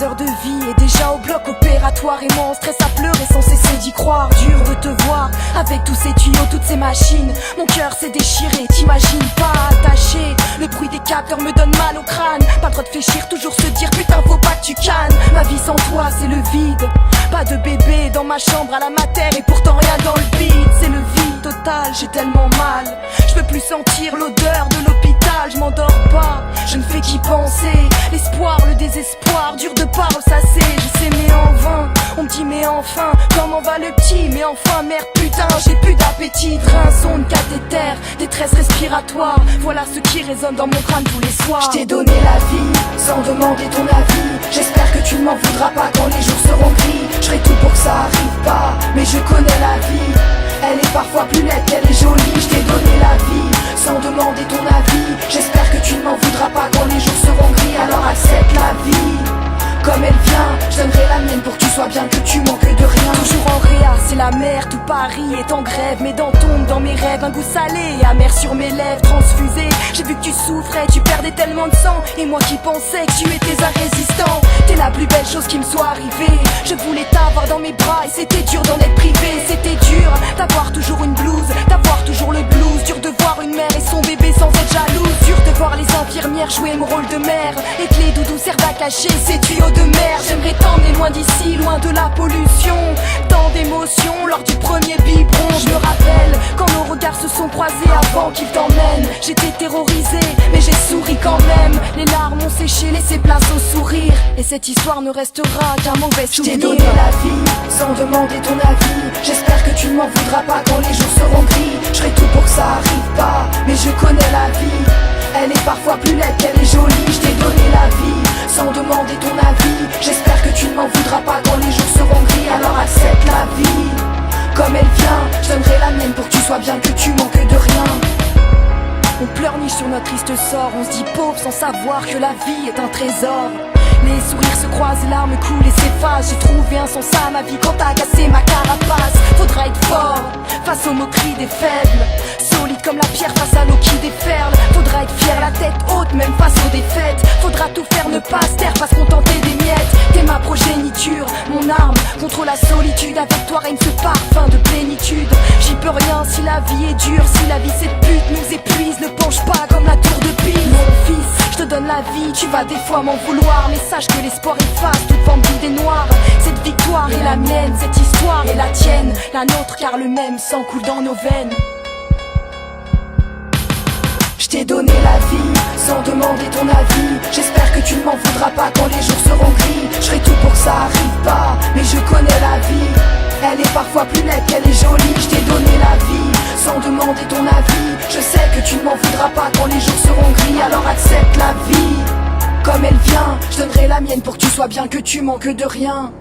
3 heures de vie et déjà au bloc opératoire. Et moi en stress à pleurer sans cesser d'y croire. Dur de te voir avec tous ces tuyaux, toutes ces machines. Mon cœur s'est déchiré, t'imagines pas attaché. Le bruit des capteurs me donne mal au crâne. Pas le droit de fléchir, toujours se dire putain faut pas que tu cannes. Ma vie sans toi c'est le vide. Pas de bébé dans ma chambre à la mater et pourtant rien dans le vide. C'est le vide total, j'ai tellement mal. Je peux plus sentir l'odeur de l'hôpital. Je m'endors pas, je ne fais qu'y penser. L'espoir, le désespoir, dur de pas ressasser. Je sais mais en vain, on me dit mais enfin comment va le petit, mais enfin merde putain j'ai plus d'appétit. Rein, sonde, cathéter, détresse respiratoire. Voilà ce qui résonne dans mon crâne tous les soirs. Je t'ai donné la vie, sans demander ton avis. J'espère que tu ne m'en voudras pas quand les jours seront gris. Je ferai tout pour que ça arrive pas, mais je connais la vie. Elle est parfois plus laide qu'elle est jolie. Je t'ai donné la vie, sans demander ton avis. J'espère que tu ne m'en voudras pas quand les jours seront gris. Alors accepte la vie comme elle vient, je donnerai la mienne pour que tu sois bien, que tu manques de rien. Toujours en réa, c'est la mer, tout Paris est en grève. Mes dents tombent dans mes rêves, un goût salé et amer sur mes lèvres transfusées. J'ai vu que tu souffrais, tu perdais tellement de sang. Et moi qui pensais que tu étais un résistant. T'es la plus belle chose qui me soit arrivée. Je voulais t'avoir dans mes bras et c'était dur d'en être privé. C'était dur d'avoir toujours une blouse, d'avoir toujours le blues. Dur de voir une mère et son bébé sans être jalouse. Dur de voir les infirmières jouer mon rôle de mère et que les doudous servent à cacher ces tuyaux de mer. J'aimerais t'emmener loin d'ici, loin de la pollution. Tant d'émotions lors du premier biberon. Je me rappelle quand nos regards se sont croisés avant qu'il t'emmène. J'étais terrorisée mais j'ai souri quand même. Les larmes ont séché, laissé place au sourire. Et cette histoire ne restera qu'un mauvais souvenir. Je t'ai donné la vie, sans demander ton avis. J'espère que tu ne m'en voudras pas quand les jours seront gris. Je ferai tout pour que ça arrive pas, mais je connais la vie. Elle est parfois plus laide qu'elle est jolie. Je t'ai donné la vie, sans demander ton avis. J'espère que tu ne m'en voudras pas quand les jours seront gris. Alors accepte la vie comme elle vient. Je donnerai la mienne pour que tu sois bien, que tu manques de rien. On pleurniche sur notre triste sort. On se dit pauvre sans savoir que la vie est un trésor. Les sourires se croisent, larmes coulent et s'effacent. J'ai trouvé un sens à ma vie quand t'as cassé ma carapace. Faudra être fort face aux moqueries des faibles, solide comme la pierre face à l'eau qui déferle. Faudra être fier, la tête haute même face aux défaites. Faudra tout faire, ne pas se taire, pas se contenter des miettes. T'es ma progéniture, mon arme contre la solitude. Avec toi règne ce parfum de plénitude. J'y peux rien si la vie est dure, si la vie cette pute nous épuise. Ne penche pas comme la tour de Pise. Mon fils, je te donne la vie, tu vas des fois m'en vouloir. Mais sache que l'espoir efface toute forme d'idée noire. Cette victoire est la mienne, cette histoire est la tienne, la nôtre car le même sang coule dans nos veines. Je t'ai donné la vie, sans demander ton avis. J'espère que tu ne m'en voudras pas quand les jours seront gris. Je ferai tout pour que ça arrive pas, mais je connais la vie. Elle est parfois plus laide qu'elle est jolie. Je t'ai donné la vie, sans demander ton avis. Je sais que tu ne m'en voudras pas quand les jours seront gris. Alors accepte la vie comme elle vient. Je donnerai la mienne pour que tu sois bien, que tu manques de rien.